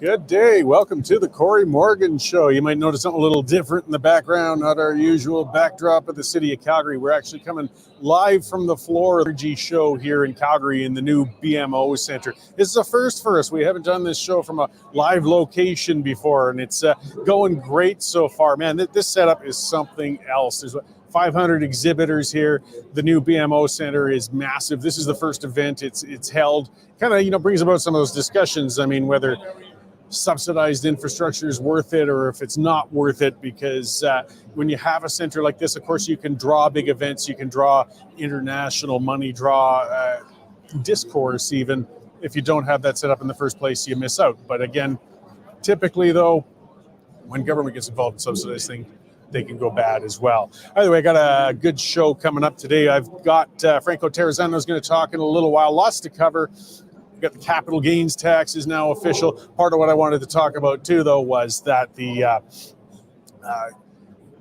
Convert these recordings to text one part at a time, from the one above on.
Good day. Welcome to the Cory Morgan Show. You might notice something a little different in the background, not our usual backdrop of the city of Calgary. We're actually coming live from the floor of the G show here in Calgary in the new BMO Center. This is a first for us. We haven't done this show from a live location before, and it's going great so far. Man, this setup is something else. There's 500 exhibitors here. The new BMO Center is massive. This is the first event it's held. Kind of, brings about some of those discussions. I mean, whether subsidized infrastructure is worth it or if it's not worth it, because when you have a center like this, of course, you can draw big events, you can draw international money, draw discourse. Even if you don't have that set up in the first place, you miss out. But again, typically though, when government gets involved in subsidized things, they can go bad as well. Either way, I got a good show coming up today. I've got Franco Terrazzano is going to talk in a little while. Lots to cover. We've got the capital gains tax is now official. Part of what I wanted to talk about too, though, was that the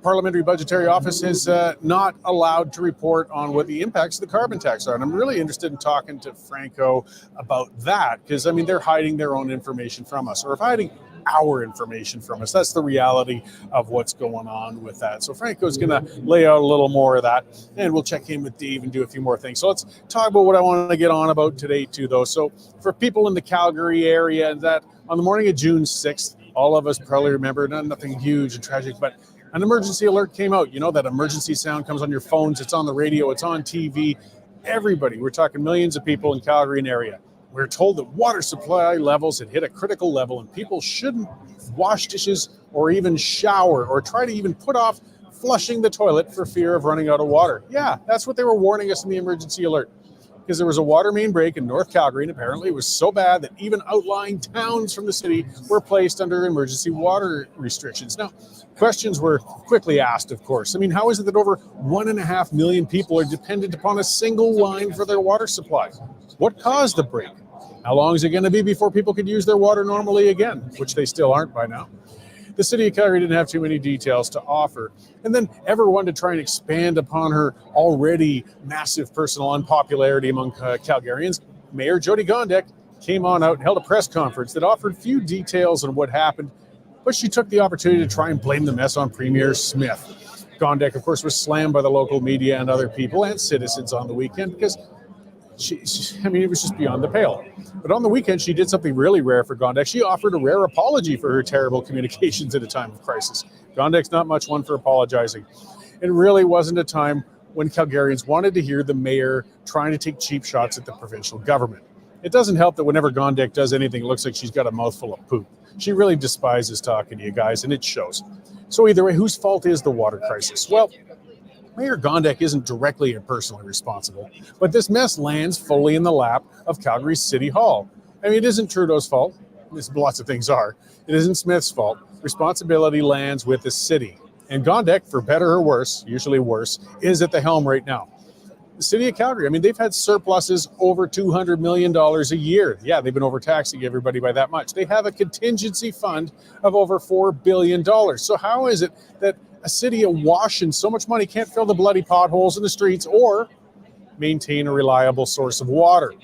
Parliamentary Budgetary Office is not allowed to report on what the impacts of the carbon tax are. And I'm really interested in talking to Franco about that, because, I mean, they're hiding their own information from us, or hiding our information from us. That's the reality of what's going on with that. So Franco's going to lay out a little more of that, and we'll check in with Dave and do a few more things. So let's talk about what I want to get on about today too, though. So for people in the Calgary area, that on the morning of June 6th, all of us probably remember, nothing huge and tragic, but an emergency alert came out. You know, that emergency sound comes on your phones, it's on the radio, it's on TV. Everybody, we're talking millions of people in Calgary and area. We're told that water supply levels had hit a critical level and people shouldn't wash dishes or even shower or try to even put off flushing the toilet for fear of running out of water. Yeah, that's what they were warning us in the emergency alert. Because there was a water main break in North Calgary, and apparently it was so bad that even outlying towns from the city were placed under emergency water restrictions. Now, questions were quickly asked, of course. I mean, how is it that over 1.5 million people are dependent upon a single line for their water supply? What caused the break? How long is it going to be before people could use their water normally again, which they still aren't by now? The city of Calgary didn't have too many details to offer. And then everyone to try and expand upon her already massive personal unpopularity among Calgarians, Mayor Jyoti Gondek came on out and held a press conference that offered few details on what happened, but she took the opportunity to try and blame the mess on Premier Smith. Gondek, of course, was slammed by the local media and other people and citizens on the weekend because it was just beyond the pale. But on the weekend, she did something really rare for Gondek. She offered a rare apology for her terrible communications at a time of crisis. Gondek's not much one for apologizing. It really wasn't a time when Calgarians wanted to hear the mayor trying to take cheap shots at the provincial government. It doesn't help that whenever Gondek does anything, it looks like she's got a mouthful of poop. She really despises talking to you guys, and it shows. So either way, whose fault is the water crisis? Well, Mayor Gondek isn't directly or personally responsible, but this mess lands fully in the lap of Calgary's City Hall. I mean, it isn't Trudeau's fault. Lots of things are. It isn't Smith's fault. Responsibility lands with the city. And Gondek, for better or worse, usually worse, is at the helm right now. The city of Calgary, I mean, they've had surpluses over $200 million a year. Yeah, they've been overtaxing everybody by that much. They have a contingency fund of over $4 billion. So how is it that a city awash in so much money can't fill the bloody potholes in the streets or maintain a reliable source of water?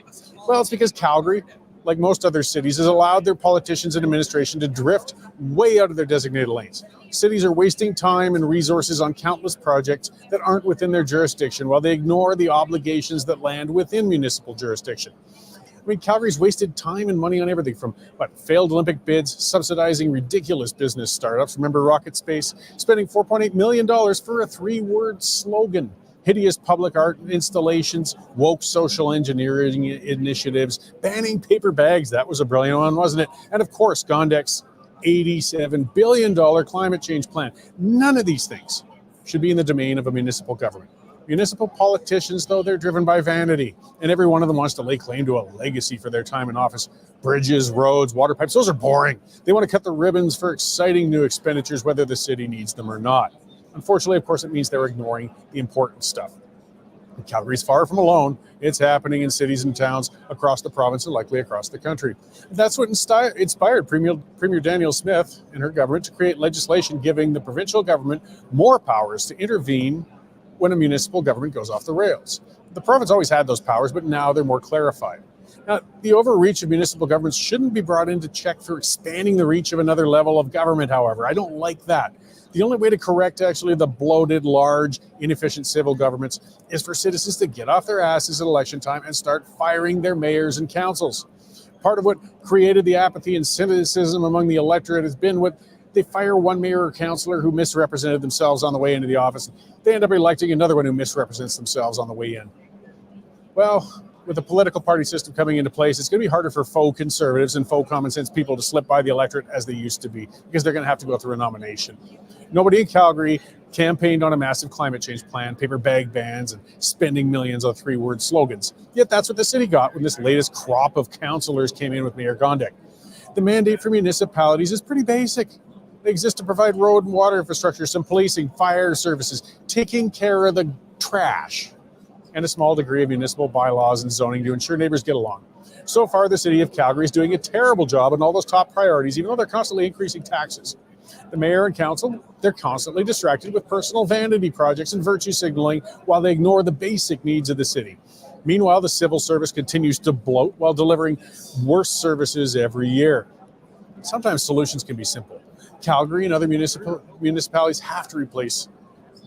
Well, it's because Calgary, like most other cities, has allowed their politicians and administration to drift way out of their designated lanes. Cities are wasting time and resources on countless projects that aren't within their jurisdiction while they ignore the obligations that land within municipal jurisdiction. I mean, Calgary's wasted time and money on everything from, failed Olympic bids, subsidizing ridiculous business startups. Remember Rocket Space? Spending $4.8 million for a 3-word slogan. Hideous public art installations, woke social engineering initiatives, banning paper bags. That was a brilliant one, wasn't it? And of course, Gondek's $87 billion climate change plan. None of these things should be in the domain of a municipal government. Municipal politicians, though, they're driven by vanity, and every one of them wants to lay claim to a legacy for their time in office. Bridges, roads, water pipes, those are boring. They want to cut the ribbons for exciting new expenditures, whether the city needs them or not. Unfortunately, of course, it means they're ignoring the important stuff. And Calgary's far from alone. It's happening in cities and towns across the province and likely across the country. That's what inspired Premier Danielle Smith and her government to create legislation giving the provincial government more powers to intervene when a municipal government goes off the rails. The province always had those powers, but now they're more clarified. Now, the overreach of municipal governments shouldn't be brought in to check for expanding the reach of another level of government, however. I don't like that. The only way to correct actually the bloated, large, inefficient civil governments is for citizens to get off their asses at election time and start firing their mayors and councils. Part of what created the apathy and cynicism among the electorate has been what they fire one mayor or councillor who misrepresented themselves on the way into the office. They end up electing another one who misrepresents themselves on the way in. Well, with the political party system coming into place, it's going to be harder for faux conservatives and faux common sense people to slip by the electorate as they used to be, because they're going to have to go through a nomination. Nobody in Calgary campaigned on a massive climate change plan, paper bag bans, and spending millions on three-word slogans. Yet that's what the city got when this latest crop of councillors came in with Mayor Gondek. The mandate for municipalities is pretty basic. They exist to provide road and water infrastructure, some policing, fire services, taking care of the trash, and a small degree of municipal bylaws and zoning to ensure neighbors get along. So far, the city of Calgary is doing a terrible job on all those top priorities, even though they're constantly increasing taxes. The mayor and council, they're constantly distracted with personal vanity projects and virtue signaling while they ignore the basic needs of the city. Meanwhile, the civil service continues to bloat while delivering worse services every year. Sometimes solutions can be simple. Calgary and other municipalities have to replace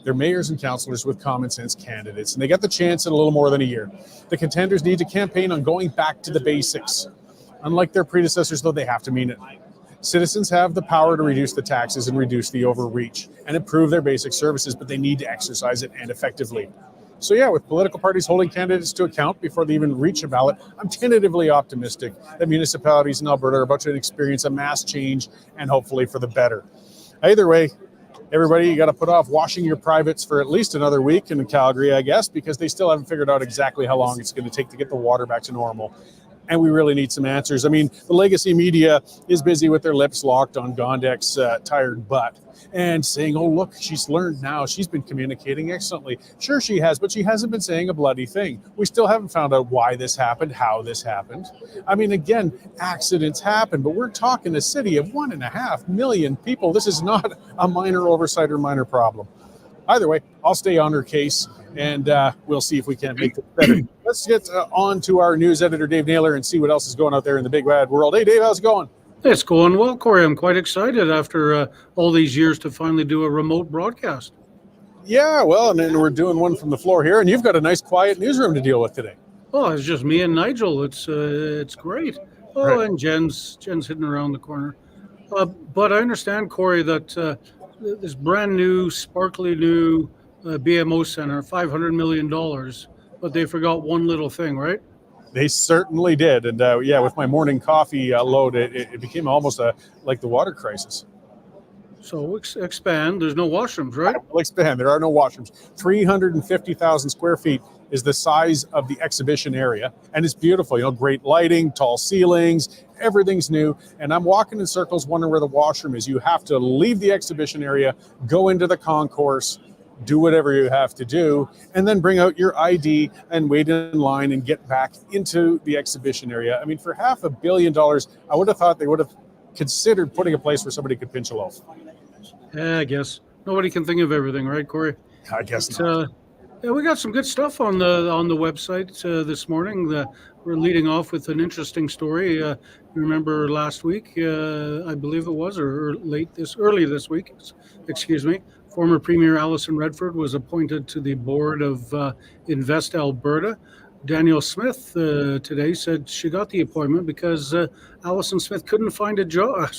their mayors and councillors with common sense candidates, and they get the chance in a little more than a year. The contenders need to campaign on going back to the basics. Unlike their predecessors, though, they have to mean it. Citizens have the power to reduce the taxes and reduce the overreach and improve their basic services, but they need to exercise it and effectively. So yeah, with political parties holding candidates to account before they even reach a ballot, I'm tentatively optimistic that municipalities in Alberta are about to experience a mass change, and hopefully for the better. Either way, everybody, you got to put off washing your privates for at least another week in Calgary, I guess, because they still haven't figured out exactly how long it's going to take to get the water back to normal. And we really need some answers. I mean, the legacy media is busy with their lips locked on Gondek's tired butt and saying, oh, look, she's learned now. She's been communicating excellently. Sure, she has, but she hasn't been saying a bloody thing. We still haven't found out why this happened, how this happened. I mean, again, accidents happen, but we're talking a city of 1.5 million people. This is not a minor oversight or minor problem. Either way, I'll stay on her case, and we'll see if we can't make it better. Let's get on to our news editor, Dave Naylor, and see what else is going out there in the big wide world. Hey, Dave, how's it going? It's going well, Cory. I'm quite excited after all these years to finally do a remote broadcast. Yeah, well, and then we're doing one from the floor here, and you've got a nice, quiet newsroom to deal with today. Oh, it's just me and Nigel. It's great. Oh, right. And Jen's hidden around the corner. But I understand, Cory, that this brand new, sparkly new BMO center, $500 million, but they forgot one little thing, right? They certainly did. And yeah, with my morning coffee load, it became almost like the water crisis. So expand. There's no washrooms, right? We'll expand. There are no washrooms. 350,000 square feet is the size of the exhibition area. And it's beautiful, you know, great lighting, tall ceilings, everything's new. And I'm walking in circles wondering where the washroom is. You have to leave the exhibition area, go into the concourse, do whatever you have to do, and then bring out your ID and wait in line and get back into the exhibition area. I mean, for $500 million, I would have thought they would have considered putting a place where somebody could pinch a loaf. Yeah, I guess. Nobody can think of everything, right, Cory? I guess not. Yeah, we got some good stuff on the website this morning. We're leading off with an interesting story. You remember last week, I believe it was, or early this week, excuse me, former Premier Alison Redford was appointed to the board of Invest Alberta. Daniel Smith today said she got the appointment because Alison Smith couldn't find a job.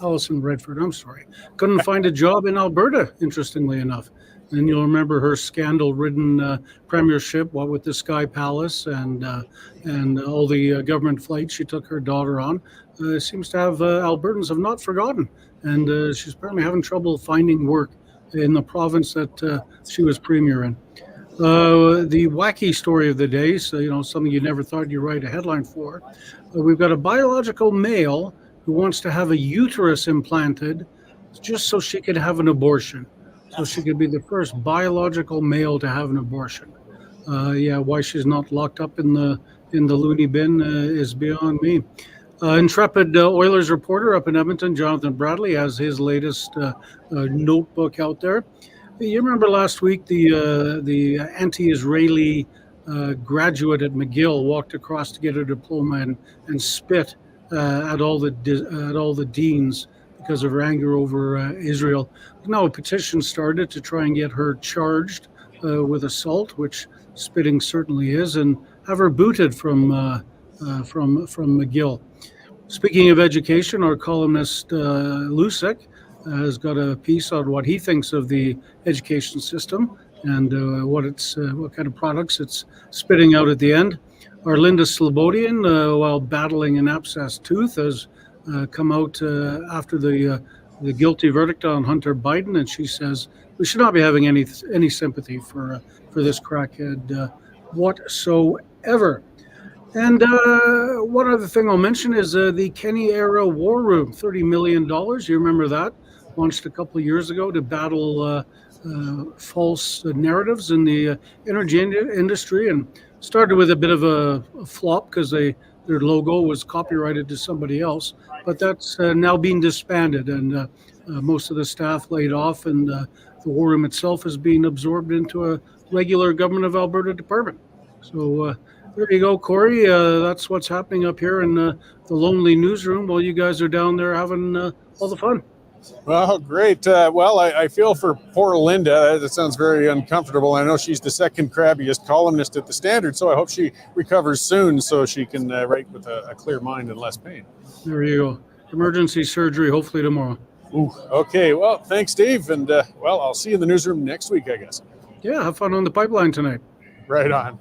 Alison Redford, couldn't find a job in Alberta, interestingly enough. And you'll remember her scandal-ridden premiership, what with the Sky Palace and all the government flights she took her daughter on. Seems to have Albertans have not forgotten, and she's apparently having trouble finding work in the province that she was premier in. The wacky story of the day, so something you never thought you'd write a headline for. We've got a biological male who wants to have a uterus implanted just so she could have an abortion. So she could be the first biological male to have an abortion. Why she's not locked up in the loony bin is beyond me. Intrepid Oilers reporter up in Edmonton, Jonathan Bradley, has his latest notebook out there. You remember last week the anti-Israeli graduate at McGill walked across to get her diploma and spit at all the deans because of her anger over Israel. Now a petition started to try and get her charged with assault, which spitting certainly is, and have her booted from McGill. Speaking of education, our columnist Lusek has got a piece on what he thinks of the education system and what kind of products it's spitting out at the end. Our Linda Slobodian, while battling an abscessed tooth, has come out after the guilty verdict on Hunter Biden, and she says we should not be having any sympathy for this crackhead whatsoever. And one other thing I'll mention is the Kenny era War Room, $30 million. You remember that? Launched a couple of years ago to battle false narratives in the energy industry, and started with a bit of a flop because their logo was copyrighted to somebody else. But that's now being disbanded, and most of the staff laid off, and the War Room itself is being absorbed into a regular Government of Alberta department. So there you go, Cory. That's what's happening up here in the lonely newsroom while you guys are down there having all the fun. Well, great. I feel for poor Linda. That sounds very uncomfortable. I know she's the second crabbiest columnist at the Standard, so I hope she recovers soon so she can write with a clear mind and less pain. There you go. Emergency surgery, hopefully tomorrow. Ooh, okay. Well, thanks, Steve. And, I'll see you in the newsroom next week, I guess. Yeah, have fun on the pipeline tonight. Right on.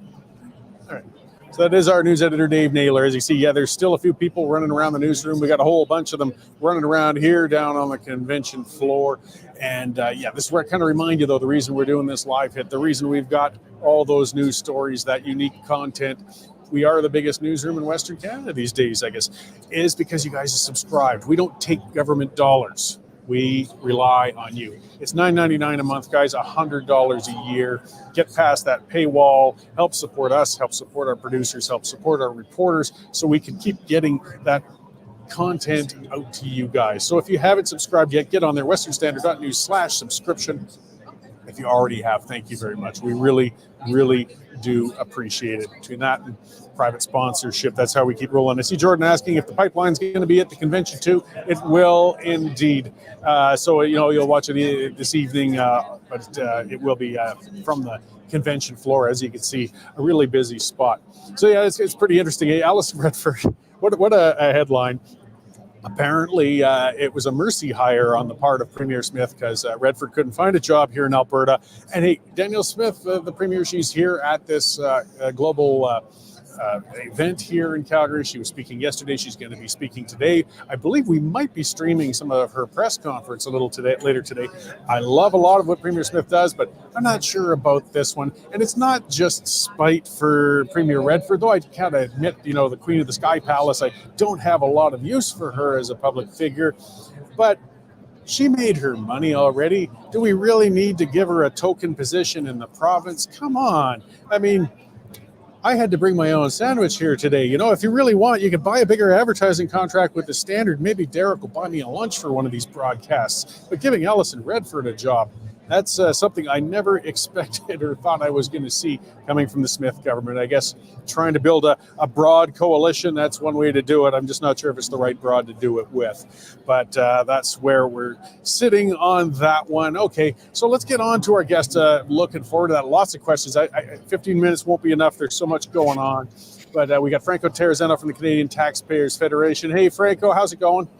All right. So that is our news editor, Dave Naylor. As you see, there's still a few people running around the newsroom. We got a whole bunch of them running around here down on the convention floor. And this is where I kind of remind you, though, the reason we're doing this live hit, the reason we've got all those news stories, that unique content. We are the biggest newsroom in Western Canada these days, I guess, is because you guys are subscribed. We don't take government dollars. We rely on you. It's $9.99 a month, guys, $100 a year. Get past that paywall, help support us, help support our producers, help support our reporters so we can keep getting that content out to you guys. So if you haven't subscribed yet, get on there, westernstandard.news/subscription. If you already have, thank you very much. We really, really do appreciate it. Between that and private sponsorship, that's how we keep rolling. I see Jordan asking if the pipeline's going to be at the convention too. It will indeed. So you'll watch it this evening, but it will be from the convention floor, as you can see, a really busy spot. So it's pretty interesting. Hey, Alison Redford, what a headline. Apparently, it was a mercy hire on the part of Premier Smith because Redford couldn't find a job here in Alberta. And hey, Danielle Smith, the Premier, she's here at this global event here in Calgary. She was speaking yesterday. She's going to be speaking today. I believe we might be streaming some of her press conference later today. I love a lot of what Premier Smith does, but I'm not sure about this one. And it's not just spite for Premier Redford, though I kind of admit, the Queen of the Sky Palace, I don't have a lot of use for her as a public figure, but she made her money already. Do we really need to give her a token position in the province? Come on. I mean, I had to bring my own sandwich here today. If you really want, you could buy a bigger advertising contract with the Standard. Maybe Derek will buy me a lunch for one of these broadcasts. But giving Alison Redford a job, that's something I never expected or thought I was going to see coming from the Smith government. I guess trying to build a broad coalition, that's one way to do it. I'm just not sure if it's the right broad to do it with. But that's where we're sitting on that one. Okay, so let's get on to our guest. Looking forward to that. Lots of questions. 15 minutes won't be enough. There's so much going on. But we got Franco Terrazzano from the Canadian Taxpayers Federation. Hey, Franco, how's it going?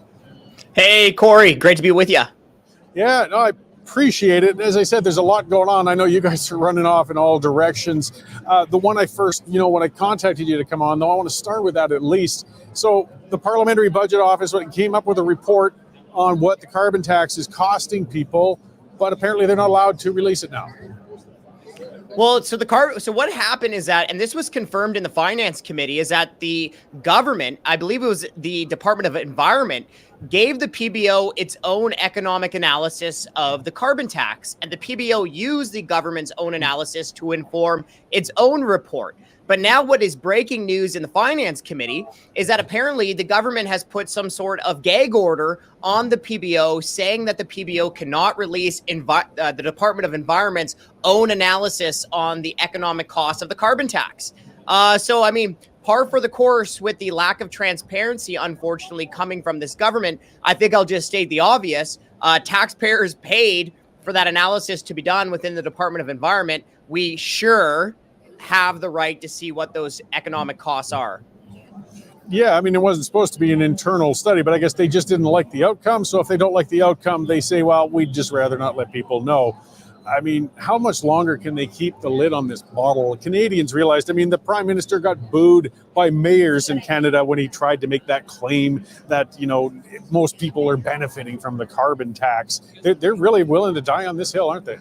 Hey, Cory. Great to be with you. Yeah, no, I appreciate it. As I said, there's a lot going on. I know you guys are running off in all directions. The one I first, when I contacted you to come on, though, I want to start with that at least. So the Parliamentary Budget Office came up with a report on what the carbon tax is costing people, but apparently they're not allowed to release it now. Well, so what happened is that, and this was confirmed in the Finance Committee, is that the government, I believe it was the Department of Environment, gave the PBO its own economic analysis of the carbon tax, and the PBO used the government's own analysis to inform its own report. But now what is breaking news in the Finance Committee is that apparently the government has put some sort of gag order on the PBO saying that the PBO cannot release the Department of Environment's own analysis on the economic cost of the carbon tax. So, I mean, par for the course with the lack of transparency, unfortunately, coming from this government. I think I'll just state the obvious. Taxpayers paid for that analysis to be done within the Department of Environment. We sure have the right to see what those economic costs are. Yeah, I mean, it wasn't supposed to be an internal study, but I guess they just didn't like the outcome. So if they don't like the outcome, they say, well, we'd just rather not let people know. I mean, how much longer can they keep the lid on this bottle? Canadians realized, I mean, the Prime Minister got booed by mayors in Canada when he tried to make that claim that, you know, most people are benefiting from the carbon tax. They're really willing to die on this hill, aren't they?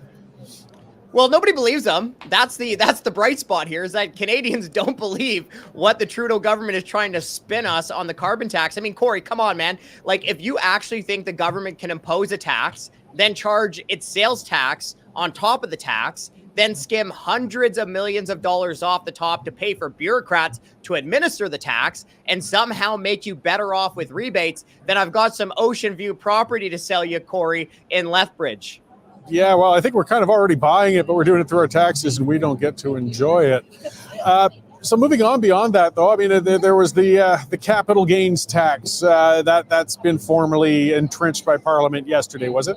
Well, nobody believes them. That's the bright spot here, is that Canadians don't believe what the Trudeau government is trying to spin us on the carbon tax. I mean, Cory, come on, man. Like, if you actually think the government can impose a tax, then charge its sales tax on top of the tax, then skim hundreds of millions of dollars off the top to pay for bureaucrats to administer the tax, and somehow make you better off with rebates, then I've got some ocean view property to sell you, Cory, in Lethbridge. Yeah, well, I think we're kind of already buying it, but we're doing it through our taxes and we don't get to enjoy it. So moving on beyond that, though, I mean, there was the capital gains tax that's been formally entrenched by Parliament yesterday, was it?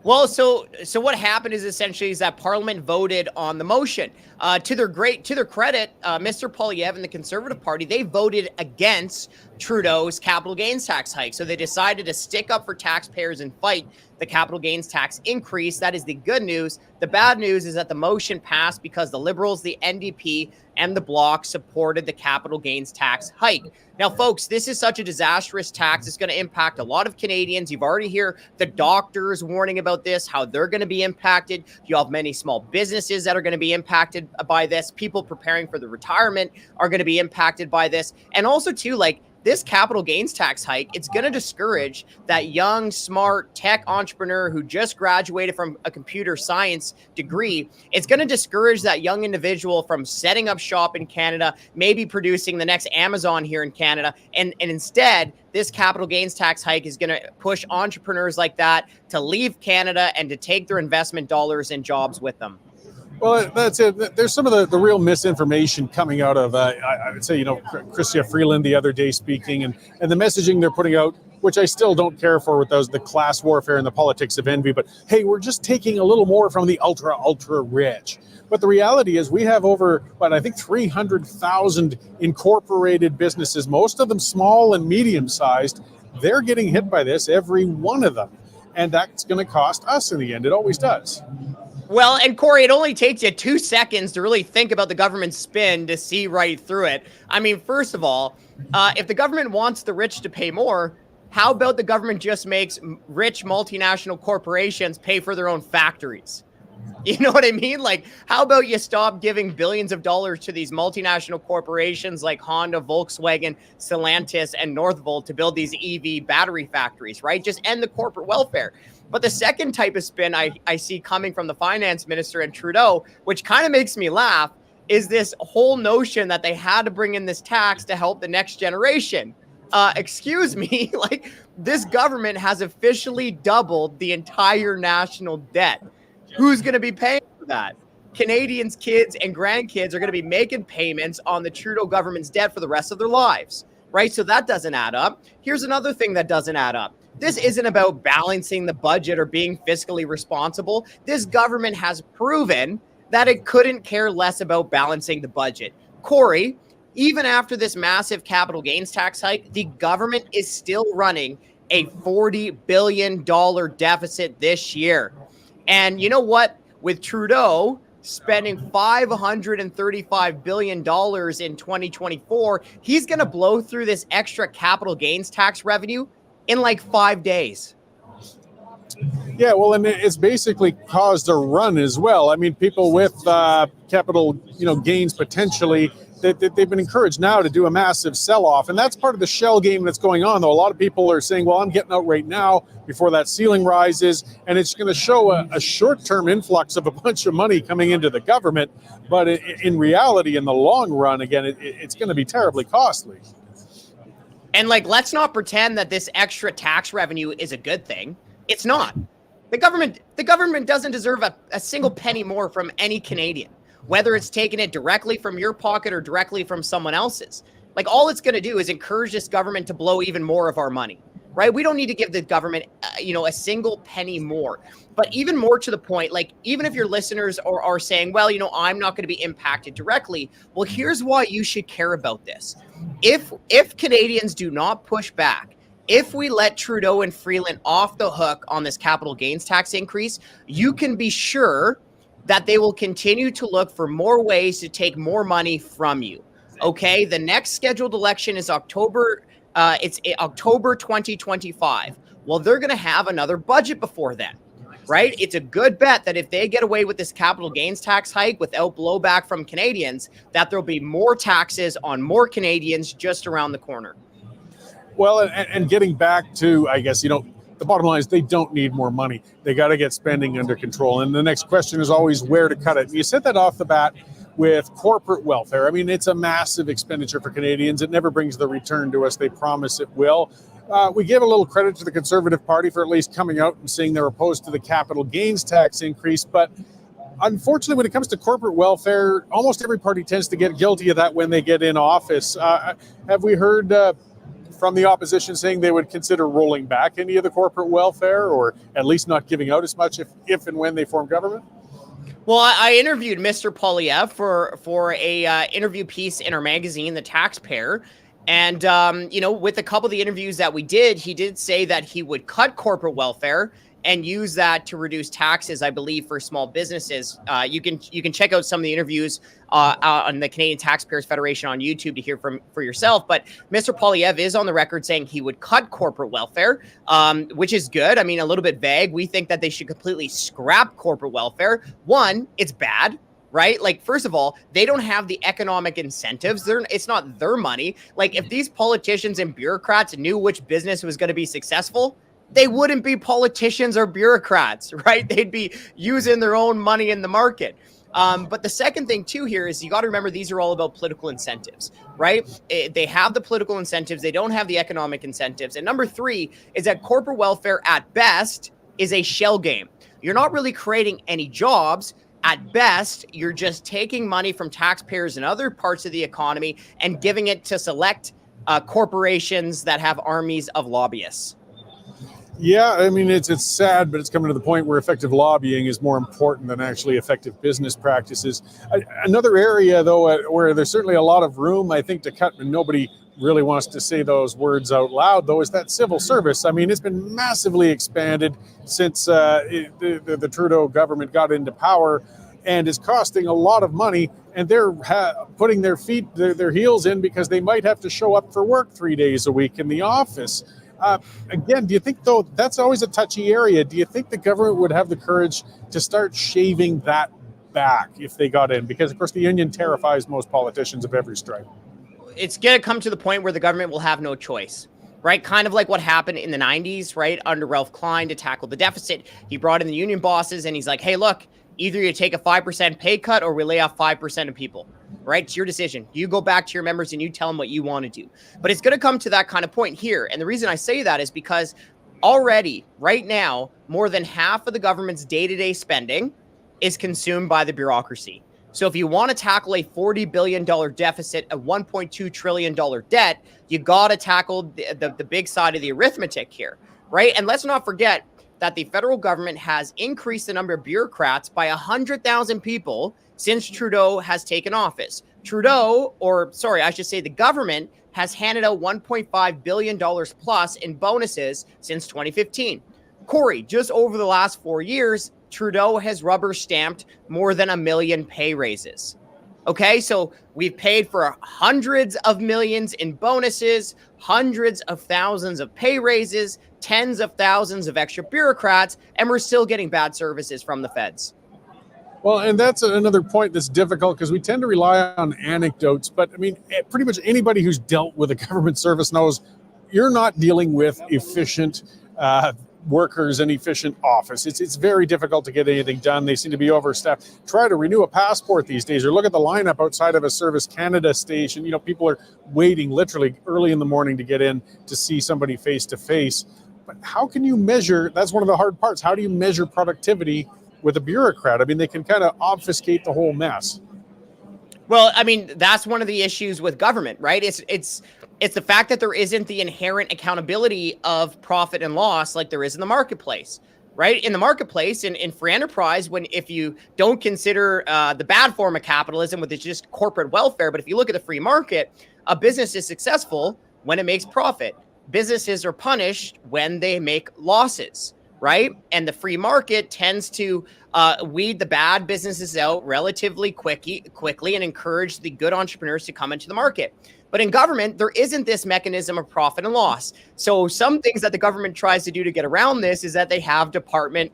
Well, so what happened is essentially that Parliament voted on the motion. To their credit, Mr. Poilievre and the Conservative Party, they voted against Trudeau's capital gains tax hike. So they decided to stick up for taxpayers and fight the capital gains tax increase. That is the good news. The bad news is that the motion passed because the Liberals, the NDP, and the Bloc supported the capital gains tax hike. Now, folks, this is such a disastrous tax. It's going to impact a lot of Canadians. You've already heard the doctors warning about this, how they're going to be impacted. You have many small businesses that are going to be impacted by this. People preparing for the retirement are going to be impacted by this. And also, too, like, this capital gains tax hike, it's going to discourage that young, smart tech entrepreneur who just graduated from a computer science degree. It's going to discourage that young individual from setting up shop in Canada, maybe producing the next Amazon here in Canada. And instead, this capital gains tax hike is going to push entrepreneurs like that to leave Canada and to take their investment dollars and jobs with them. Well, that's it. There's some of the real misinformation coming out of, I would say, you know, Chrystia Freeland the other day speaking, and the messaging they're putting out, which I still don't care for with those, the class warfare and the politics of envy. But hey, we're just taking a little more from the ultra rich. But the reality is we have over, I think 300,000 incorporated businesses, most of them small and medium sized. They're getting hit by this, every one of them. And that's going to cost us in the end. It always does. Well, and Cory, it only takes you 2 seconds to really think about the government's spin to see right through it. I mean, first of all, if the government wants the rich to pay more, how about the government just makes rich multinational corporations pay for their own factories? You know what I mean? Like, how about you stop giving billions of dollars to these multinational corporations like Honda, Volkswagen, Stellantis, and Northvolt to build these EV battery factories, right? Just end the corporate welfare. But the second type of spin I see coming from the finance minister and Trudeau, which kind of makes me laugh, is this whole notion that they had to bring in this tax to help the next generation. Excuse me, like, this government has officially doubled the entire national debt. Who's going to be paying for that? Canadians' kids and grandkids are going to be making payments on the Trudeau government's debt for the rest of their lives, right? So that doesn't add up. Here's another thing that doesn't add up. This isn't about balancing the budget or being fiscally responsible. This government has proven that it couldn't care less about balancing the budget. Cory, even after this massive capital gains tax hike, the government is still running a $40 billion deficit this year. And you know what? With Trudeau spending $535 billion in 2024, he's going to blow through this extra capital gains tax revenue in like 5 days. Yeah, well, and it's basically caused a run as well. I mean, people with capital, gains potentially they've been encouraged now to do a massive sell-off, and that's part of the shell game that's going on, though. A lot of people are saying, well, I'm getting out right now before that ceiling rises, and it's going to show a short-term influx of a bunch of money coming into the government, but in reality, in the long run, again, it's going to be terribly costly. And like, let's not pretend that this extra tax revenue is a good thing. It's not. The government doesn't deserve a single penny more from any Canadian, whether it's taking it directly from your pocket or directly from someone else's. Like, all it's going to do is encourage this government to blow even more of our money, right? We don't need to give the government, a single penny more. But even more to the point, like, even if your listeners are saying, well, I'm not going to be impacted directly. Well, here's why you should care about this. If Canadians do not push back, if we let Trudeau and Freeland off the hook on this capital gains tax increase, you can be sure that they will continue to look for more ways to take more money from you. Okay, the next scheduled election is October. It's October 2025. Well, they're going to have another budget before then, right? It's a good bet that if they get away with this capital gains tax hike without blowback from Canadians, that there'll be more taxes on more Canadians just around the corner. Well, and getting back to, I guess, the bottom line is they don't need more money. They got to get spending under control. And the next question is always where to cut it. You said that off the bat with corporate welfare. I mean, it's a massive expenditure for Canadians. It never brings the return to us they promise it will. We give a little credit to the Conservative Party for at least coming out and saying they're opposed to the capital gains tax increase. But unfortunately, when it comes to corporate welfare, almost every party tends to get guilty of that when they get in office. Have we heard from the opposition saying they would consider rolling back any of the corporate welfare, or at least not giving out as much if and when they form government? Well, I interviewed Mr. Poilievre for a interview piece in our magazine, The Taxpayer. And, with a couple of the interviews that we did, he did say that he would cut corporate welfare and use that to reduce taxes, I believe, for small businesses. You can check out some of the interviews on the Canadian Taxpayers Federation on YouTube to hear for yourself. But Mr. Poilievre is on the record saying he would cut corporate welfare, which is good. I mean, a little bit vague. We think that they should completely scrap corporate welfare. One, it's bad. Right? Like, first of all, they don't have the economic incentives. It's not their money. Like, if these politicians and bureaucrats knew which business was going to be successful, they wouldn't be politicians or bureaucrats, right? They'd be using their own money in the market. But the second thing, too, here is you got to remember these are all about political incentives, right? They have the political incentives. They don't have the economic incentives. And number three is that corporate welfare, at best, is a shell game. You're not really creating any jobs. At best, you're just taking money from taxpayers in other parts of the economy and giving it to select corporations that have armies of lobbyists. Yeah, I mean, it's sad, but it's coming to the point where effective lobbying is more important than actually effective business practices. Another area, though, where there's certainly a lot of room, I think, to cut, and nobody really wants to say those words out loud, though, is that civil service. I mean, it's been massively expanded since the Trudeau government got into power, and is costing a lot of money, and they're putting their heels in because they might have to show up for work 3 days a week in the office. Again, do you think, though, that's always a touchy area? Do you think the government would have the courage to start shaving that back if they got in? Because, of course, the union terrifies most politicians of every stripe. It's going to come to the point where the government will have no choice, right? Kind of like what happened in the 90s, right? Under Ralph Klein to tackle the deficit. He brought in the union bosses and he's like, hey, look, either you take a 5% pay cut or we lay off 5% of people, right? It's your decision. You go back to your members and you tell them what you want to do. But it's going to come to that kind of point here. And the reason I say that is because already, right now, more than half of the government's day-to-day spending is consumed by the bureaucracy. So if you want to tackle a $40 billion deficit, a $1.2 trillion debt, you got to tackle the big side of the arithmetic here, right? And let's not forget that the federal government has increased the number of bureaucrats by 100,000 people since Trudeau has taken office. The government has handed out $1.5 billion plus in bonuses since 2015. Cory, just over the last 4 years, Trudeau has rubber stamped more than 1 million pay raises. Okay, so we've paid for hundreds of millions in bonuses, hundreds of thousands of pay raises, tens of thousands of extra bureaucrats, and we're still getting bad services from the feds. Well, and that's another point that's difficult because we tend to rely on anecdotes. But I mean, pretty much anybody who's dealt with a government service knows you're not dealing with efficient workers and efficient office. It's very difficult to get anything done. They seem to be overstaffed. Try to renew a passport these days, or look at the lineup outside of a Service Canada station. You know, people are waiting literally early in the morning to get in to see somebody face to face. But how can you measure? That's one of the hard parts. How do you measure productivity with a bureaucrat? I mean, they can kind of obfuscate the whole mess. Well, I mean, that's one of the issues with government, right? It's the fact that there isn't the inherent accountability of profit and loss like there is in the marketplace, right? In the marketplace, in free enterprise, if you don't consider the bad form of capitalism, which is just corporate welfare, but if you look at the free market, a business is successful when it makes profit. Businesses are punished when they make losses, right? And the free market tends to weed the bad businesses out relatively quickly and encourage the good entrepreneurs to come into the market. But in government, there isn't this mechanism of profit and loss. So some things that the government tries to do to get around this is that they have department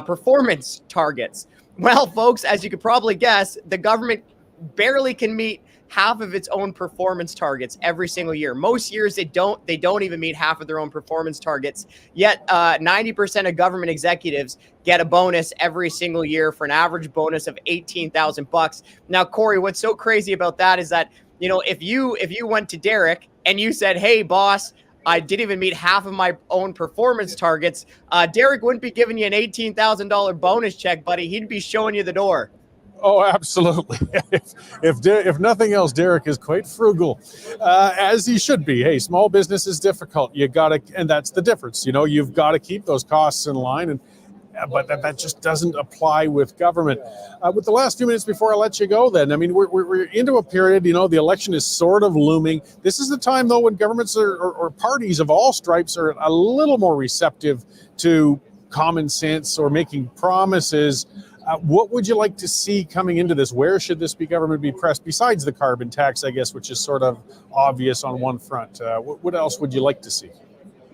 performance targets. Well, folks, as you could probably guess, the government barely can meet half of its own performance targets every single year. Most years they don't even meet half of their own performance targets. Yet 90% of government executives get a bonus every single year for an average bonus of $18,000. Now, Cory, what's so crazy about that is that, you know, if you went to Derek and you said, "Hey, boss, I didn't even meet half of my own performance targets," Derek wouldn't be giving you an $18,000 bonus check, buddy. He'd be showing you the door. Oh, absolutely. If nothing else, Derek is quite frugal, as he should be. Hey, small business is difficult. You gotta, and that's the difference. You know, you've got to keep those costs in line, but that just doesn't apply with government. With the last few minutes before I let you go, then, I mean, we're into a period. You know, the election is sort of looming. This is the time, though, when governments or parties of all stripes are a little more receptive to common sense or making promises. What would you like to see coming into this? Where should this government be pressed besides the carbon tax, I guess, which is sort of obvious on one front? What else would you like to see?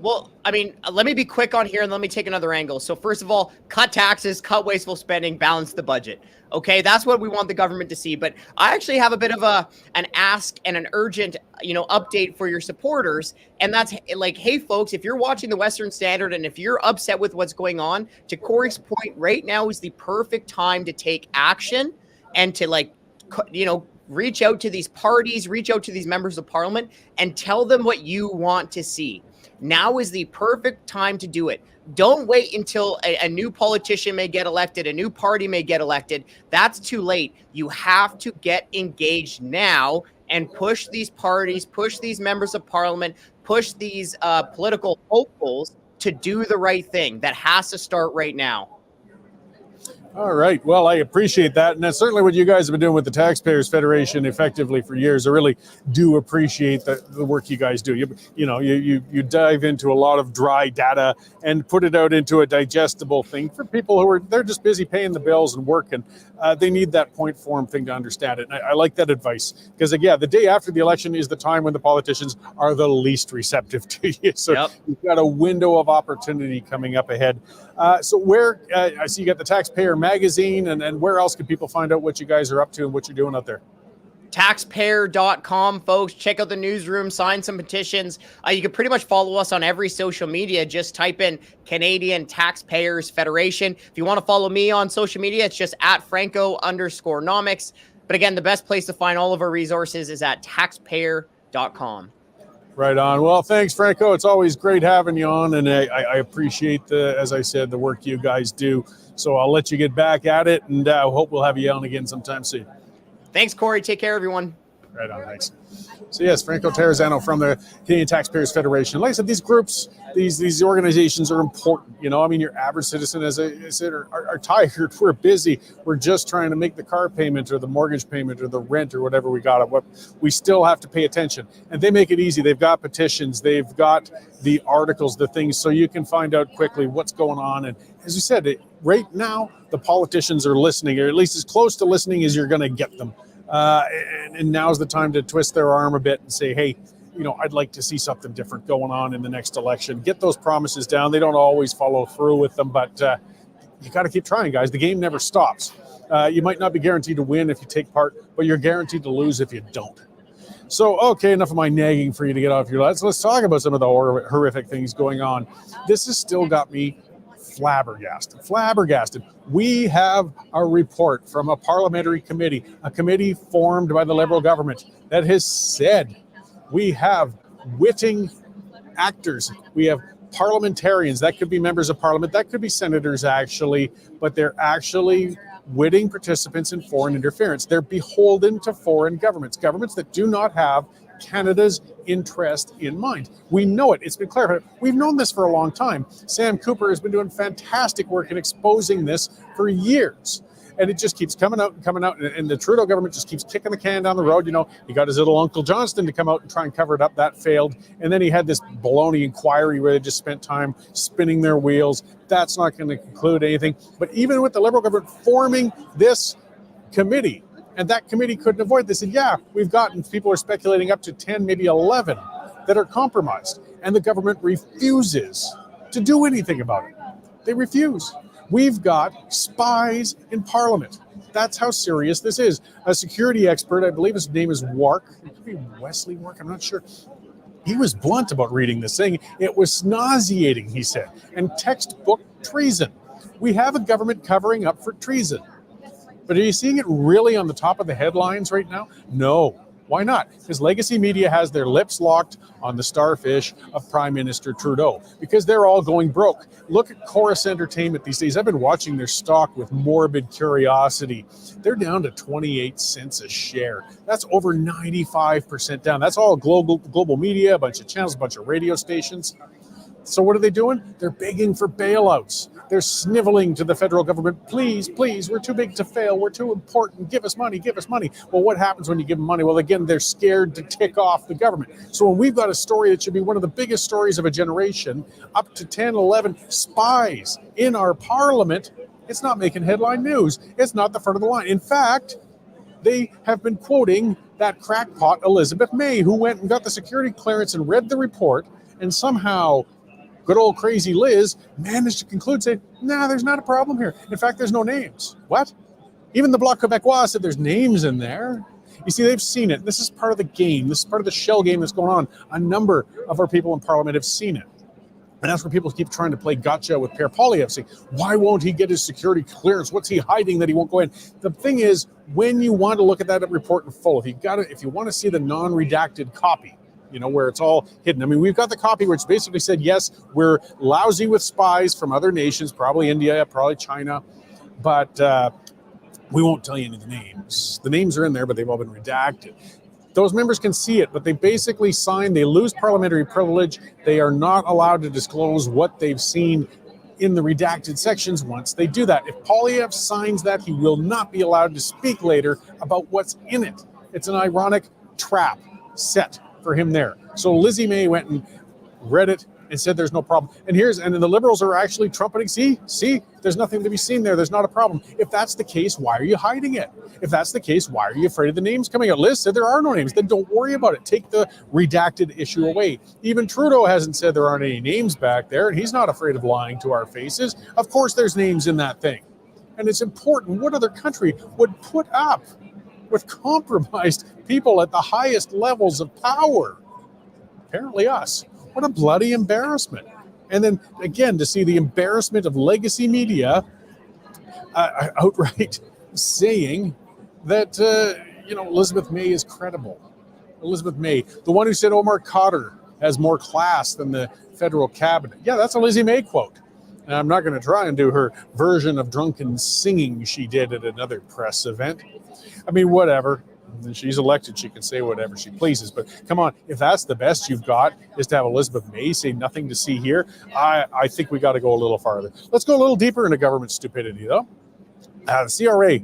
Well, I mean, let me be quick on here and let me take another angle. So first of all, cut taxes, cut wasteful spending, balance the budget. Okay, that's what we want the government to see. But I actually have a bit of an ask and an urgent, update for your supporters. And that's like, hey, folks, if you're watching the Western Standard and if you're upset with what's going on, to Cory's point, right now is the perfect time to take action and to reach out to these parties, reach out to these members of parliament and tell them what you want to see. Now is the perfect time to do it. Don't wait until a new politician may get elected, a new party may get elected. That's too late. You have to get engaged now and push these parties, push these members of parliament, push these political hopefuls to do the right thing. That has to start right now. All right. Well, I appreciate that. And that's certainly what you guys have been doing with the Taxpayers Federation effectively for years. I really do appreciate the work you guys do. You dive into a lot of dry data and put it out into a digestible thing for people they're just busy paying the bills and working. They need that point form thing to understand it. And I like that advice because, again, the day after the election is the time when the politicians are the least receptive to you. So You've got a window of opportunity coming up ahead. So where I see you got the Taxpayer magazine, and where else can people find out what you guys are up to and what you're doing out there? Taxpayer.com, folks. Check out the newsroom, sign some petitions. You can pretty much follow us on every social media. Just type in Canadian Taxpayers Federation. If you want to follow me on social media, it's just at Franco_nomics. But again, the best place to find all of our resources is at taxpayer.com. Right on. Well, thanks, Franco. It's always great having you on, and I appreciate as I said, the work you guys do. So I'll let you get back at it, and I hope we'll have you on again sometime soon. Thanks, Cory. Take care, everyone. Right on. Thanks. So yes, Franco Terrazzano from the Canadian Taxpayers Federation. Like I said, these groups, these organizations are important. I mean, your average citizen, as I said, are tired. We're busy. We're just trying to make the car payment or the mortgage payment or the rent or whatever we got. We still have to pay attention. And they make it easy. They've got petitions. They've got the articles, the things, so you can find out quickly what's going on. And as you said, right now, the politicians are listening, or at least as close to listening as you're going to get them. And now's the time to twist their arm a bit and say, hey, I'd like to see something different going on in the next election. Get those promises down. They don't always follow through with them, but you got to keep trying, guys. The game never stops. You might not be guaranteed to win if you take part, but you're guaranteed to lose if you don't. So, okay, enough of my nagging for you to get off your let's talk about some of the horrific things going on. This has still got me flabbergasted. We have a report from a parliamentary committee, a committee formed by the Liberal government, that has said we have witting actors, we have parliamentarians, that could be members of parliament, that could be senators actually, but they're actually witting participants in foreign interference. They're beholden to foreign governments that do not have Canada's interest in mind. We know it. It's been clarified. We've known this for a long time. Sam Cooper has been doing fantastic work in exposing this for years. And it just keeps coming out, and the Trudeau government just keeps kicking the can down the road. You know, he got his little Uncle Johnston to come out and try and cover it up. That failed. And then he had this baloney inquiry where they just spent time spinning their wheels. That's not going to conclude anything. But even with the Liberal government forming this committee, and that committee couldn't avoid this, and yeah, we've gotten, people are speculating up to 10, maybe 11 that are compromised. And the government refuses to do anything about it. They refuse. We've got spies in Parliament. That's how serious this is. A security expert, I believe his name is Wark. It could be Wesley Wark, I'm not sure. He was blunt about reading this thing. It was nauseating, he said, and textbook treason. We have a government covering up for treason. But are you seeing it really on the top of the headlines right now? No. Why not? Because legacy media has their lips locked on the starfish of Prime Minister Trudeau, because they're all going broke. Look at Chorus Entertainment these days. I've been watching their stock with morbid curiosity. They're down to 28 cents a share. That's over 95% down. That's all global media, a bunch of channels, a bunch of radio stations. So what are they doing? They're begging for bailouts. They're sniveling to the federal government. Please, please, we're too big to fail. We're too important. Give us money, give us money. Well, what happens when you give them money? Well, again, they're scared to tick off the government. So when we've got a story that should be one of the biggest stories of a generation, up to 10, 11 spies in our parliament, it's not making headline news. It's not the front of the line. In fact, they have been quoting that crackpot Elizabeth May, who went and got the security clearance and read the report, and somehow good old crazy Liz managed to conclude, say, nah, there's not a problem here. In fact, there's no names. What? Even the Bloc Québécois said there's names in there. You see, they've seen it. This is part of the game. This is part of the shell game that's going on. A number of our people in Parliament have seen it. And that's where people keep trying to play gotcha with Per Poilievre, saying, why won't he get his security clearance? What's he hiding that he won't go in? The thing is, when you want to look at that report in full, if you want to see the non-redacted copy, you know, where it's all hidden. I mean, we've got the copy which basically said, yes, we're lousy with spies from other nations, probably India, probably China, but we won't tell you any of the names. The names are in there, but they've all been redacted. Those members can see it, but they basically sign, they lose parliamentary privilege. They are not allowed to disclose what they've seen in the redacted sections once they do that. If Poilievre signs that, he will not be allowed to speak later about what's in it. It's an ironic trap set for him there. So Lizzie May went and read it and said there's no problem. And the Liberals are actually trumpeting, see, there's nothing to be seen there. There's not a problem. If that's the case, why are you hiding it? If that's the case, why are you afraid of the names coming out? Liz said there are no names. Then don't worry about it. Take the redacted issue away. Even Trudeau hasn't said there aren't any names back there, and he's not afraid of lying to our faces. Of course there's names in that thing. And it's important. What other country would put up with compromised people at the highest levels of power? Apparently us. What a bloody embarrassment. And then again, to see the embarrassment of legacy media outright saying that Elizabeth May is credible. Elizabeth May, the one who said Omar Khadr has more class than the federal cabinet. Yeah, that's a Lizzie May quote. And I'm not going to try and do her version of drunken singing she did at another press event. I mean, whatever. She's elected. She can say whatever she pleases. But come on, if that's the best you've got is to have Elizabeth May say nothing to see here, I think we got to go a little farther. Let's go a little deeper into government stupidity, though. The CRA,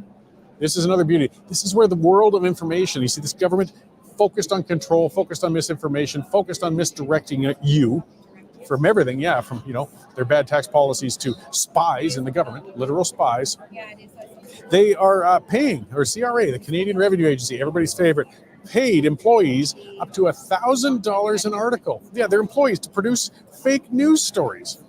this is another beauty. This is where the world of information, you see this government focused on control, focused on misinformation, focused on misdirecting you from everything, from their bad tax policies to spies in the government, literal spies. They are paying, or CRA, the Canadian Revenue Agency, everybody's favorite, paid employees up to $1,000 an article. Yeah, they're employees to produce fake news stories.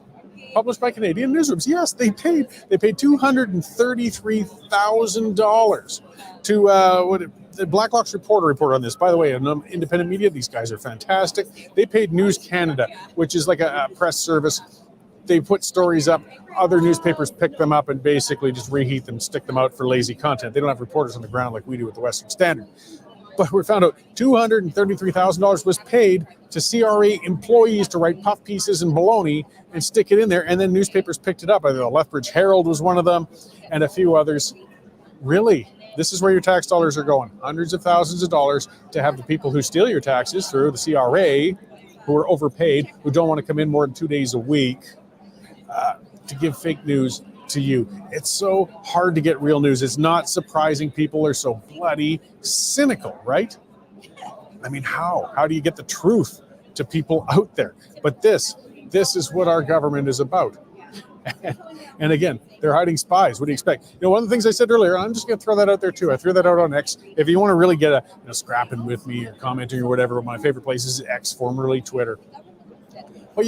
published by Canadian newsrooms. Yes, they paid $233,000 to the Blacklock's reporter report on this. By the way, an independent media, these guys are fantastic. They paid News Canada, which is like a press service. They put stories up, other newspapers pick them up and basically just reheat them, stick them out for lazy content. They don't have reporters on the ground like we do with the Western Standard. But we found out $233,000 was paid to CRA employees to write puff pieces and baloney and stick it in there, and then newspapers picked it up. I think the Lethbridge Herald was one of them, and a few others. Really, this is where your tax dollars are going. Hundreds of thousands of dollars to have the people who steal your taxes through the CRA, who are overpaid, who don't want to come in more than 2 days a week, to give fake news to you. It's so hard to get real news. It's not surprising people are so bloody cynical, right? I mean, how? How do you get the truth to people out there? But this is what our government is about. And again, they're hiding spies. What do you expect? One of the things I said earlier, I'm just going to throw that out there too. I threw that out on X. If you want to really get scrapping with me or commenting or whatever, my favorite place is X, formerly Twitter. But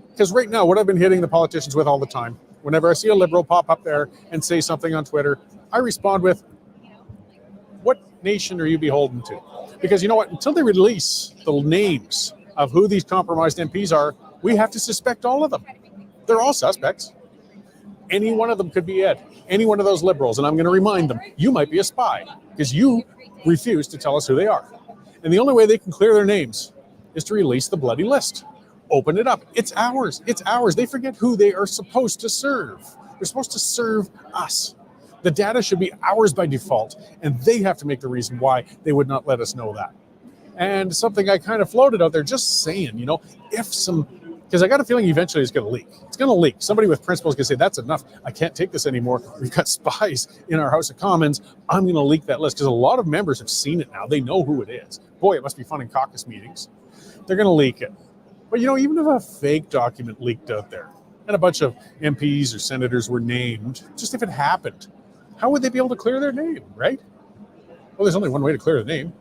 because right now, what I've been hitting the politicians with all the time, whenever I see a Liberal pop up there and say something on Twitter, I respond with, what nation are you beholden to? Because you know what? Until they release the names of who these compromised MPs are, we have to suspect all of them. They're all suspects. Any one of them could be Ed. Any one of those Liberals. And I'm going to remind them, you might be a spy because you refuse to tell us who they are. And the only way they can clear their names is to release the bloody list. Open it up. It's ours. It's ours. They forget who they are supposed to serve. They're supposed to serve us. The data should be ours by default, and they have to make the reason why they would not let us know that. And something I kind of floated out there, just saying, because I got a feeling eventually it's going to leak. It's going to leak. Somebody with principles is going to say, that's enough. I can't take this anymore. We've got spies in our House of Commons. I'm going to leak that list because a lot of members have seen it now. They know who it is. Boy, it must be fun in caucus meetings. They're going to leak it. But, even if a fake document leaked out there and a bunch of MPs or senators were named, just if it happened, how would they be able to clear their name, right? Well, there's only one way to clear the name.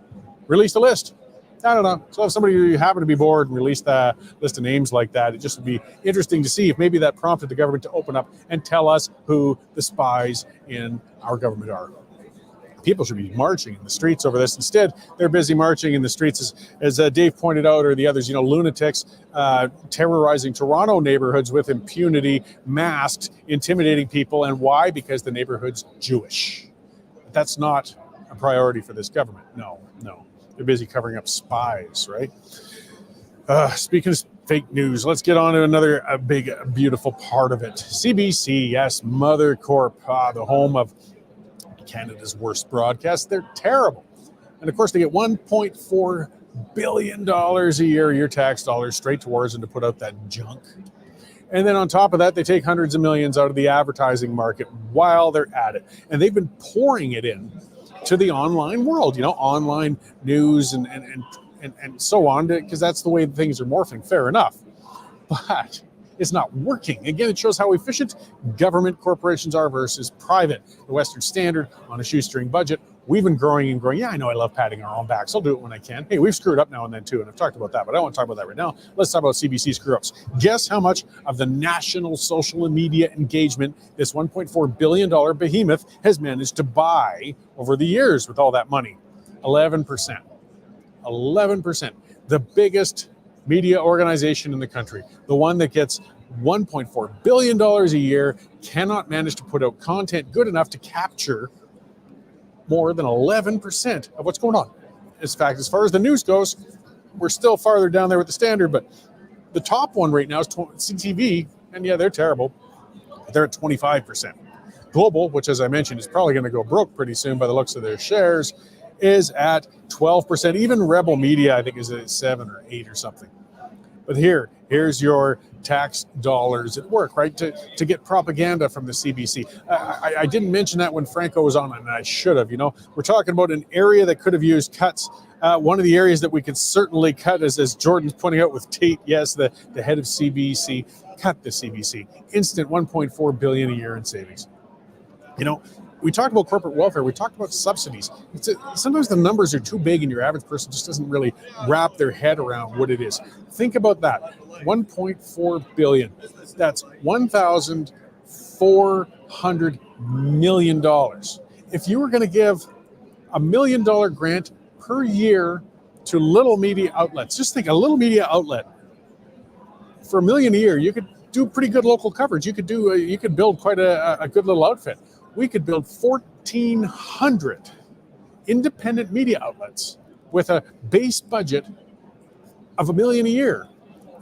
Release the list. I don't know. So if somebody happened to be bored and released a list of names like that, it just would be interesting to see if maybe that prompted the government to open up and tell us who the spies in our government are. People should be marching in the streets over this. Instead, they're busy marching in the streets, as Dave pointed out, or the others, lunatics terrorizing Toronto neighborhoods with impunity, masked, intimidating people. And why? Because the neighborhood's Jewish. That's not a priority for this government. No. They're busy covering up spies, right? Speaking of fake news, let's get on to another big, beautiful part of it. CBC, yes, Mother Corp, the home of Canada's worst broadcast. They're terrible. And of course, they get $1.4 billion a year, your tax dollars, straight towards them to put out that junk. And then on top of that, they take hundreds of millions out of the advertising market while they're at it. And they've been pouring it in to the online world, online news and so on, because that's the way things are morphing. Fair enough. But it's not working. Again, it shows how efficient government corporations are versus private. The Western Standard on a shoestring budget. We've been growing and growing. Yeah, I know I love patting our own backs. I'll do it when I can. Hey, we've screwed up now and then too, and I've talked about that, but I don't want to talk about that right now. Let's talk about CBC screw-ups. Guess how much of the national social media engagement this $1.4 billion behemoth has managed to buy over the years with all that money? 11%. 11%. The biggest media organization in the country, the one that gets $1.4 billion a year, cannot manage to put out content good enough to capture more than 11% of what's going on. In fact, as far as the news goes, we're still farther down there with the Standard, but the top one right now is CTV, and yeah, they're terrible. They're at 25%. Global, which as I mentioned is probably going to go broke pretty soon by the looks of their shares, is at 12%. Even Rebel Media, I think, is at 7 or 8 or something. But here's your tax dollars at work, right? To get propaganda from the CBC. I didn't mention that when Franco was on, and I should have. We're talking about an area that could have used cuts. One of the areas that we could certainly cut is, as Jordan's pointing out with Tate, yes, the head of CBC, cut the CBC. Instant $1.4 billion a year in savings. we talked about corporate welfare. We talked about subsidies. Sometimes the numbers are too big and your average person just doesn't really wrap their head around what it is. Think about that. $1.4 billion. That's $1,400 million. If you were going to give $1 million grant per year to little media outlets, just think a little media outlet for $1 million a year, you could do pretty good local coverage. You could build quite a good little outfit. We could build 1,400 independent media outlets with a base budget of $1 million a year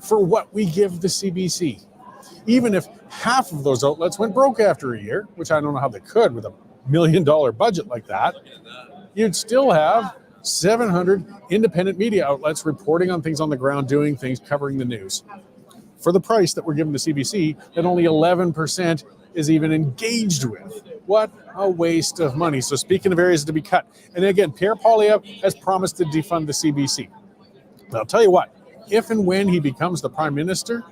for what we give the CBC. Even if half of those outlets went broke after a year, which I don't know how they could with $1 million budget like that, you'd still have 700 independent media outlets reporting on things on the ground, doing things, covering the news. For the price that we're giving the CBC, that only 11% is even engaged with. What a waste of money. So speaking of areas to be cut, and again, Pierre Poilievre has promised to defund the CBC. But I'll tell you what, if and when he becomes the prime minister,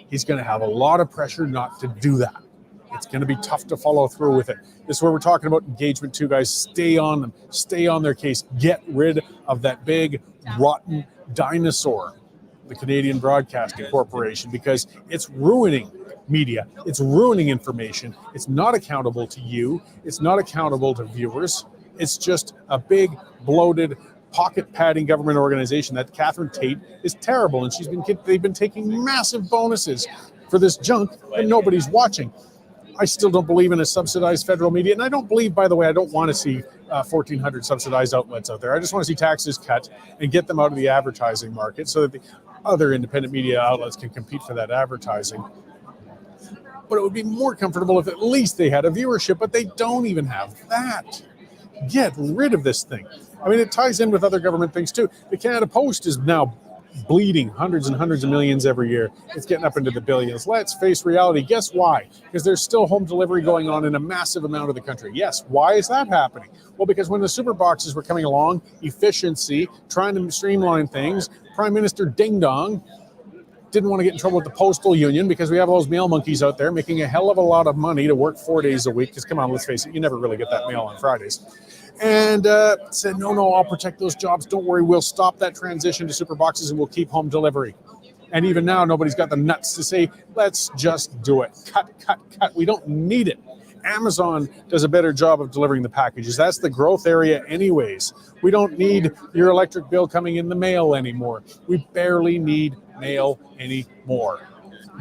he's going to have a lot of pressure not to do that. It's going to be tough to follow through with it. This is where we're talking about engagement too, guys. Stay on them. Stay on their case. Get rid of that big, rotten dinosaur, the Canadian Broadcasting Corporation, because it's ruining media. It's ruining information. It's not accountable to you. It's not accountable to viewers. It's just a big, bloated, pocket-padding government organization. That Catherine Tate is terrible, and they've been taking massive bonuses for this junk that nobody's watching. I still don't believe in a subsidized federal media, and I don't believe, by the way, I don't want to see 1,400 subsidized outlets out there. I just want to see taxes cut and get them out of the advertising market so that the other independent media outlets can compete for that advertising. But it would be more comfortable if at least they had a viewership, but they don't even have that. Get rid of this thing. I mean, it ties in with other government things too. The Canada Post is now bleeding hundreds and hundreds of millions every year. It's getting up into the billions. Let's face reality. Guess why? Because there's still home delivery going on in a massive amount of the country. Yes. Why is that happening? Well, because when the super boxes were coming along, efficiency, trying to streamline things, Prime Minister Ding Dong didn't want to get in trouble with the postal union because we have all those mail monkeys out there making a hell of a lot of money to work 4 days a week. Because come on, let's face it, you never really get that mail on Fridays. And said, no, I'll protect those jobs. Don't worry, we'll stop that transition to super boxes and we'll keep home delivery. And even now, nobody's got the nuts to say, let's just do it. Cut. We don't need it. Amazon does a better job of delivering the packages. That's the growth area anyways. We don't need your electric bill coming in the mail anymore. We barely need mail anymore.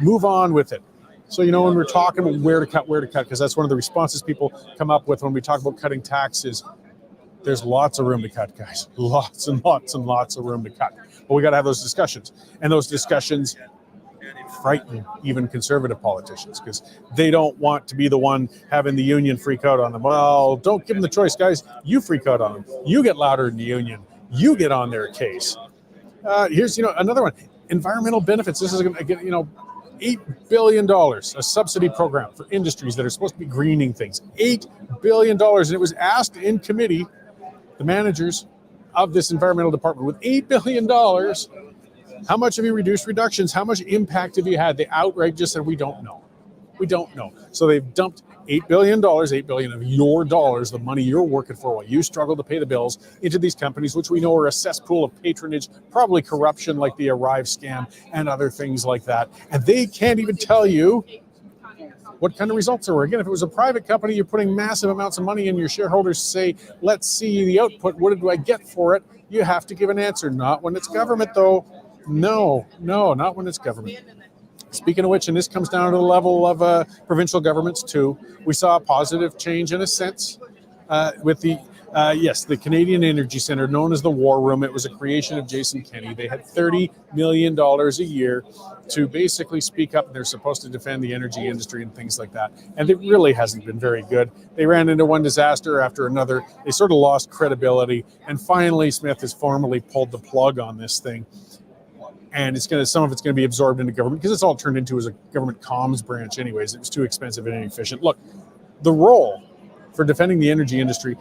Move on with it. So, when we're talking about where to cut, because that's one of the responses people come up with when we talk about cutting taxes. There's lots of room to cut, guys. Lots and lots and lots of room to cut. But we got to have those discussions. And those discussions frighten even conservative politicians because they don't want to be the one having the union freak out on them. Well, don't give them the choice, guys. You freak out on them. You get louder in the union. You get on their case. Here's, another one. Environmental benefits. This is going to get, $8 billion, a subsidy program for industries that are supposed to be greening things. $8 billion. And it was asked in committee, the managers of this environmental department, with $8 billion, how much have you reduced reductions? How much impact have you had? They outright just said, we don't know. We don't know. So they've dumped $8 billion, $8 billion of your dollars, the money you're working for while you struggle to pay the bills, into these companies, which we know are a cesspool of patronage, probably corruption like the Arrive scam and other things like that. And they can't even tell you what kind of results there were. Again, if it was a private company, you're putting massive amounts of money in, your shareholders say, let's see the output. What do I get for it? You have to give an answer. Not when it's government, though. No, not when it's government. Speaking of which, and this comes down to the level of provincial governments too, we saw a positive change in a sense with the Canadian Energy Centre, known as the War Room. It was a creation of Jason Kenney. They had $30 million a year to basically speak up. They're supposed to defend the energy industry and things like that. And it really hasn't been very good. They ran into one disaster after another. They sort of lost credibility. And finally, Smith has formally pulled the plug on this thing. And some of it's going to be absorbed into government because it's all turned into as a government comms branch anyways. It was too expensive and inefficient. Look, the role for defending the energy industry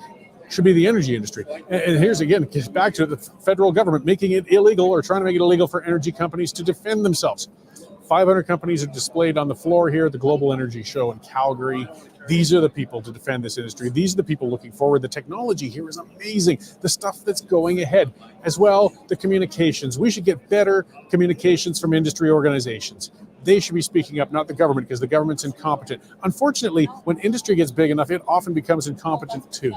should be the energy industry. And here's again, gets back to the federal government making it illegal or trying to make it illegal for energy companies to defend themselves. 500 companies are displayed on the floor here at the Global Energy Show in Calgary. These are the people to defend this industry. These are the people looking forward. The technology here is amazing. The stuff that's going ahead. As well, the communications. We should get better communications from industry organizations. They should be speaking up, not the government, because the government's incompetent. Unfortunately, when industry gets big enough, it often becomes incompetent too.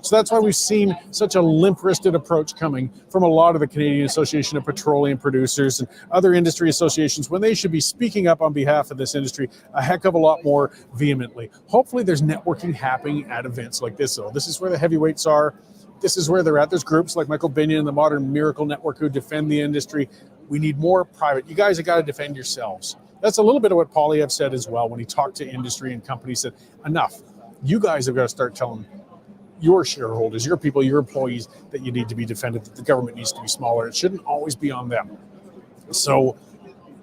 So that's why we've seen such a limp-wristed approach coming from a lot of the Canadian Association of Petroleum Producers and other industry associations when they should be speaking up on behalf of this industry a heck of a lot more vehemently. Hopefully there's networking happening at events like this, though. This is where the heavyweights are. This is where they're at. There's groups like Michael Binion and the Modern Miracle Network who defend the industry. We need more private. You guys have got to defend yourselves. That's a little bit of what Poilievre said as well when he talked to industry and companies. Said, enough. You guys have got to start telling your shareholders, your people, your employees that you need to be defended, that the government needs to be smaller. It shouldn't always be on them. So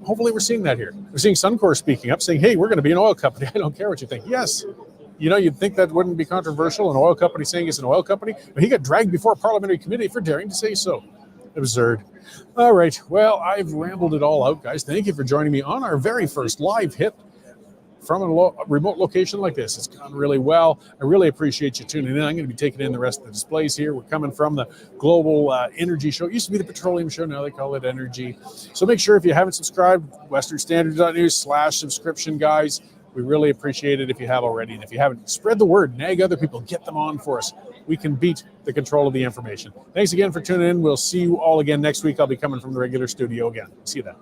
hopefully we're seeing that here. We're seeing Suncor speaking up, saying, hey, we're going to be an oil company. I don't care what you think. Yes. You know, you'd think that wouldn't be controversial, an oil company saying it's an oil company, but he got dragged before a parliamentary committee for daring to say so. Absurd. All right. Well, I've rambled it all out, guys. Thank you for joining me on our very first live hit from a remote location like this. It's gone really well. I really appreciate you tuning in. I'm going to be taking in the rest of the displays here. We're coming from the Global Energy Show. It used to be the Petroleum Show. Now they call it Energy. So make sure if you haven't subscribed, westernstandard.news/subscription, guys. We really appreciate it if you have already. And if you haven't, spread the word. Nag other people. Get them on for us. We can beat the control of the information. Thanks again for tuning in. We'll see you all again next week. I'll be coming from the regular studio again. See you then.